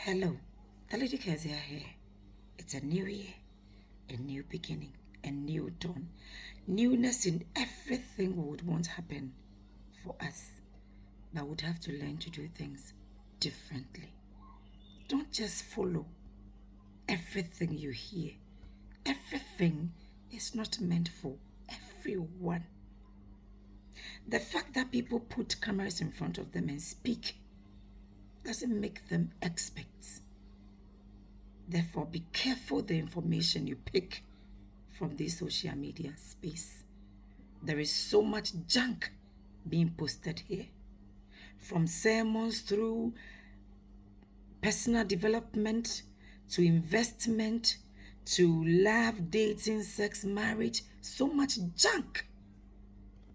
Hello, the Lady Kezia here. It's a new year, a new beginning, a new dawn. Newness in everything we would want to happen for us, but would have to learn to do things differently. Don't just follow everything you hear. Everything is not meant for everyone. The fact that people put cameras in front of them and speak doesn't make them experts. Therefore, be careful the information you pick from this social media space. There is so much junk being posted here, from sermons through personal development to investment to love, dating, sex, marriage. So much junk.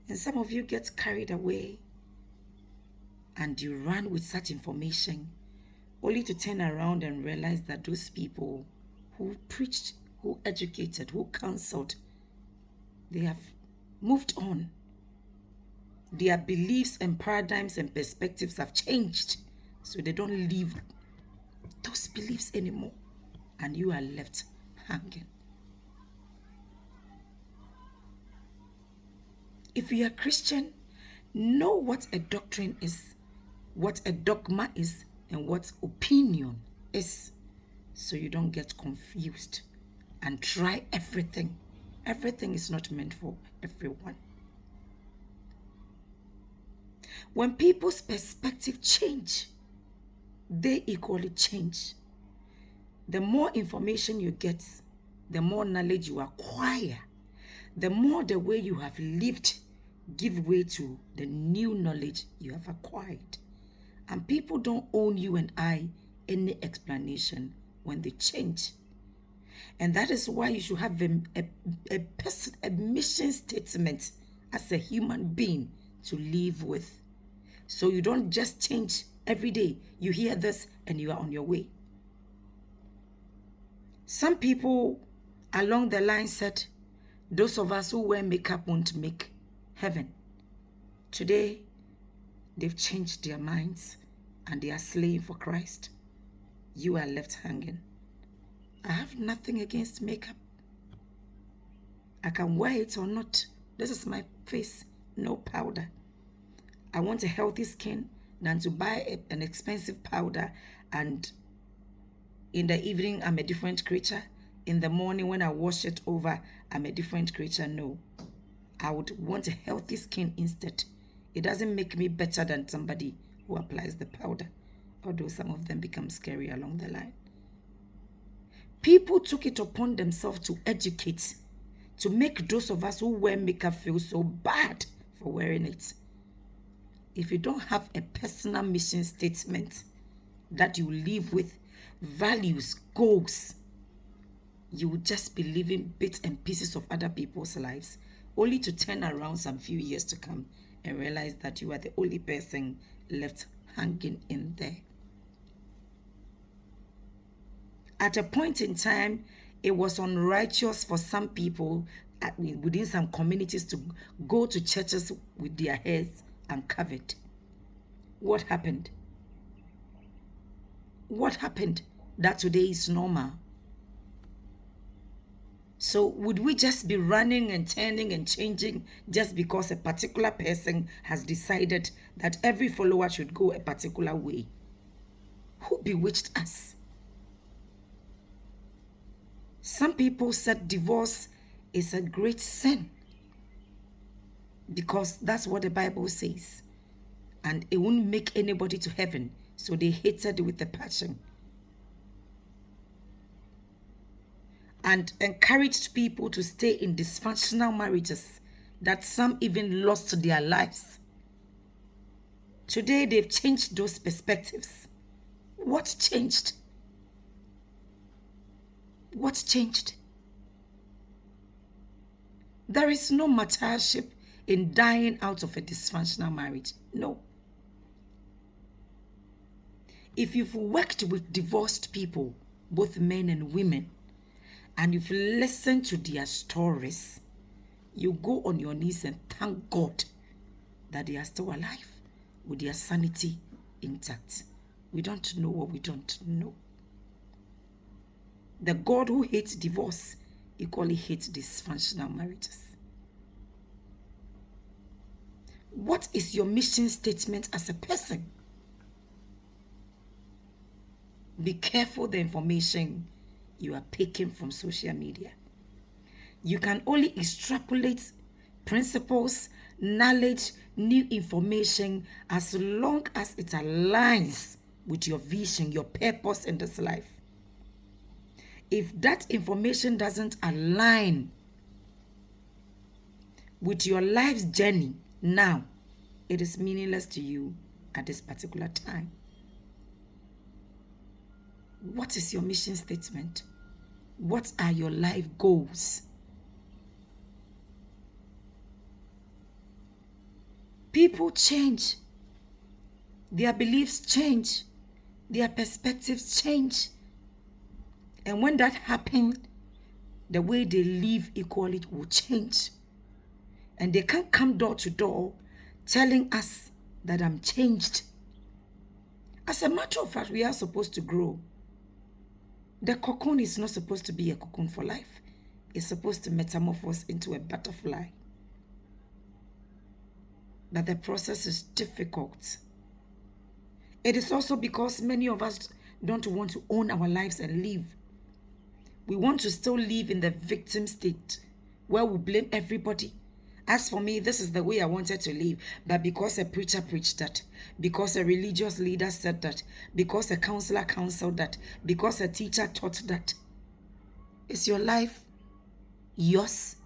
And some of you get carried away and you run with such information only to turn around and realize that those people who preached, who educated, who counseled, they have moved on. Their beliefs and paradigms and perspectives have changed, so they don't live those beliefs anymore, and you are left hanging. If you are Christian, know what a doctrine is, what a dogma is, and what opinion is, so you don't get confused and try everything. Everything is not meant for everyone. When people's perspective change, they equally change. The more information you get, the more knowledge you acquire, the more the way you have lived give way to the new knowledge you have acquired. And people don't owe you and I any explanation when they change. And that is why you should have a mission statement as a human being to live with. So you don't just change every day. You hear this and you are on your way. Some people along the line said, those of us who wear makeup won't make heaven. Today, they've changed their minds and they are slaying for Christ. You are left hanging. I have nothing against makeup. I can wear it or not. This is my face, no powder. I want a healthy skin than to buy an expensive powder, and in the evening I'm a different creature. In the morning when I wash it over, I'm a different creature. No, I would want a healthy skin instead. It doesn't make me better than somebody who applies the powder, although some of them become scary along the line. People took it upon themselves to educate, to make those of us who wear makeup feel so bad for wearing it. If you don't have a personal mission statement that you live with, values, goals, you will just be living bits and pieces of other people's lives, only to turn around some few years to come and realize that you are the only person left hanging in there. At a point in time, it was unrighteous for some people within some communities to go to churches with their heads uncovered. What happened? What happened that today is normal? So would we just be running and turning and changing just because a particular person has decided that every follower should go a particular way? Who bewitched us? Some people said divorce is a great sin because that's what the Bible says, and it won't make anybody to heaven, so they hated with a passion and encouraged people to stay in dysfunctional marriages that some even lost their lives. Today they've changed those perspectives. What changed? What changed? There is no martyrship in dying out of a dysfunctional marriage. No. If you've worked with divorced people, both men and women, and you've listened to their stories, you go on your knees and thank God that they are still alive with their sanity intact. We don't know what we don't know. The God who hates divorce equally hates dysfunctional marriages. What is your mission statement as a person? Be careful the information you are picking from social media. You can only extrapolate principles, knowledge, new information as long as it aligns with your vision, your purpose in this life. If that information doesn't align with your life's journey now, it is meaningless to you at this particular time. What is your mission statement? What are your life goals? People change. Their beliefs change. Their perspectives change. And when that happens, the way they live equally will change. And they can't come door to door telling us that I'm changed. As a matter of fact, we are supposed to grow. The cocoon is not supposed to be a cocoon for life. It's supposed to metamorphose into a butterfly. But the process is difficult. It is also because many of us don't want to own our lives and live. We want to still live in the victim state where we blame everybody. As for me, this is the way I wanted to live. But because a preacher preached that, because a religious leader said that, because a counselor counseled that, because a teacher taught that. Is your life yours?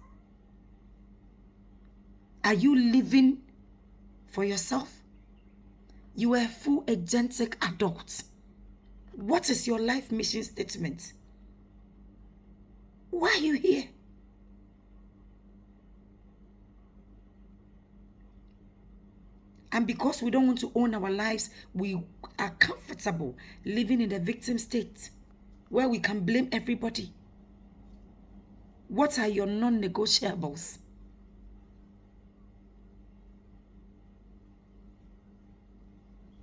Are you living for yourself? You are a full agentic adult. What is your life mission statement? Why are you here? And because we don't want to own our lives, we are comfortable living in the victim state where we can blame everybody. What are your non-negotiables?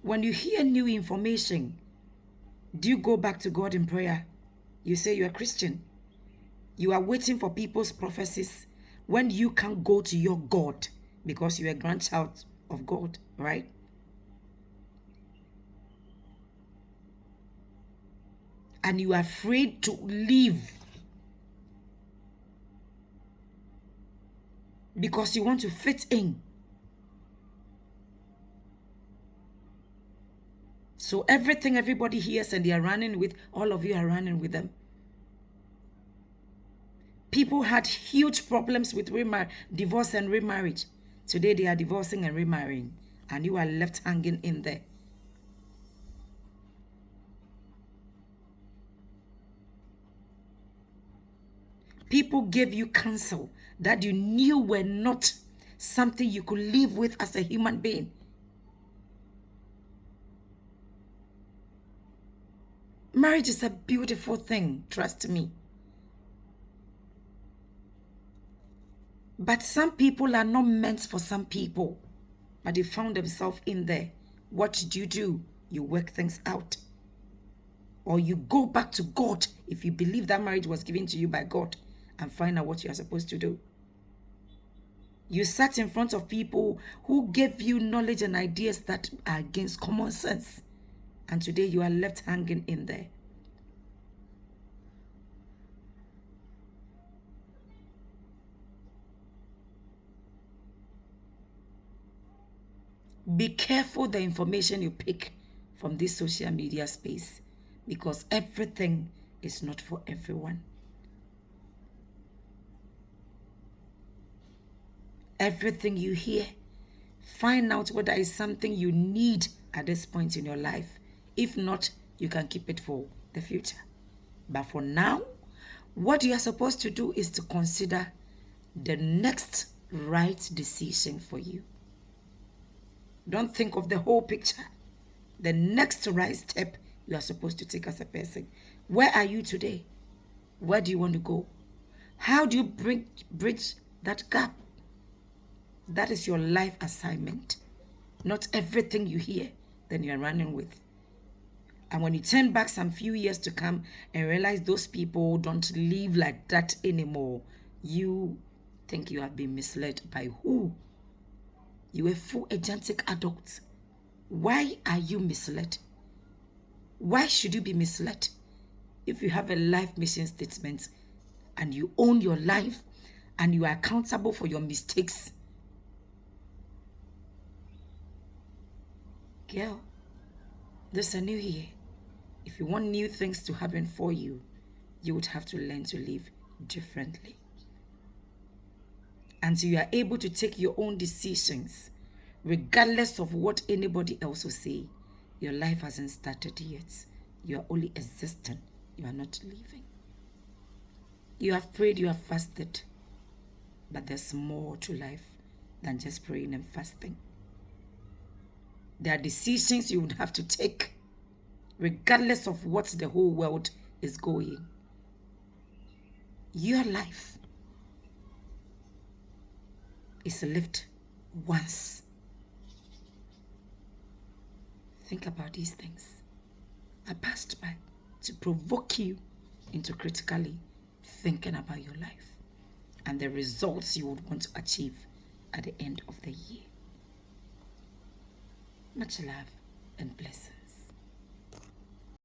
When you hear new information, do you go back to God in prayer? You say you're a Christian. You are waiting for people's prophecies when you can't go to your God because you're a grandchild of God, right? And you are afraid to live because you want to fit in. So everything everybody hears and they are running with, all of you are running with them. People had huge problems with divorce and remarriage. Today they are divorcing and remarrying, and you are left hanging in there. People gave you counsel that you knew were not something you could live with as a human being. Marriage is a beautiful thing, trust me. But some people are not meant for some people, but they found themselves in there. What do? You work things out. Or you go back to God if you believe that marriage was given to you by God and find out what you are supposed to do. You sat in front of people who gave you knowledge and ideas that are against common sense. And today you are left hanging in there. Be careful the information you pick from this social media space, because everything is not for everyone. Everything you hear, find out whether it's something you need at this point in your life. If not, you can keep it for the future. But for now, what you are supposed to do is to consider the next right decision for you. Don't think of the whole picture. The next right step you are supposed to take as a person. Where are you today? Where do you want to go? How do you bridge that gap? That is your life assignment. Not everything you hear, then you are running with. And when you turn back some few years to come and realize those people don't live like that anymore, you think you have been misled by who? You a full agentic adult. Why are you misled? Why should you be misled? If you have a life mission statement and you own your life and you are accountable for your mistakes, girl, there's a new year. If you want new things to happen for you, you would have to learn to live differently. Until you are able to take your own decisions, regardless of what anybody else will say, your life hasn't started yet. You are only existing. You are not living. You have prayed, you have fasted, but there's more to life than just praying and fasting. There are decisions you would have to take, regardless of what the whole world is going. Your life is lived once. Think about these things. I passed by to provoke you into critically thinking about your life and the results you would want to achieve at the end of the year. Much love and blessings.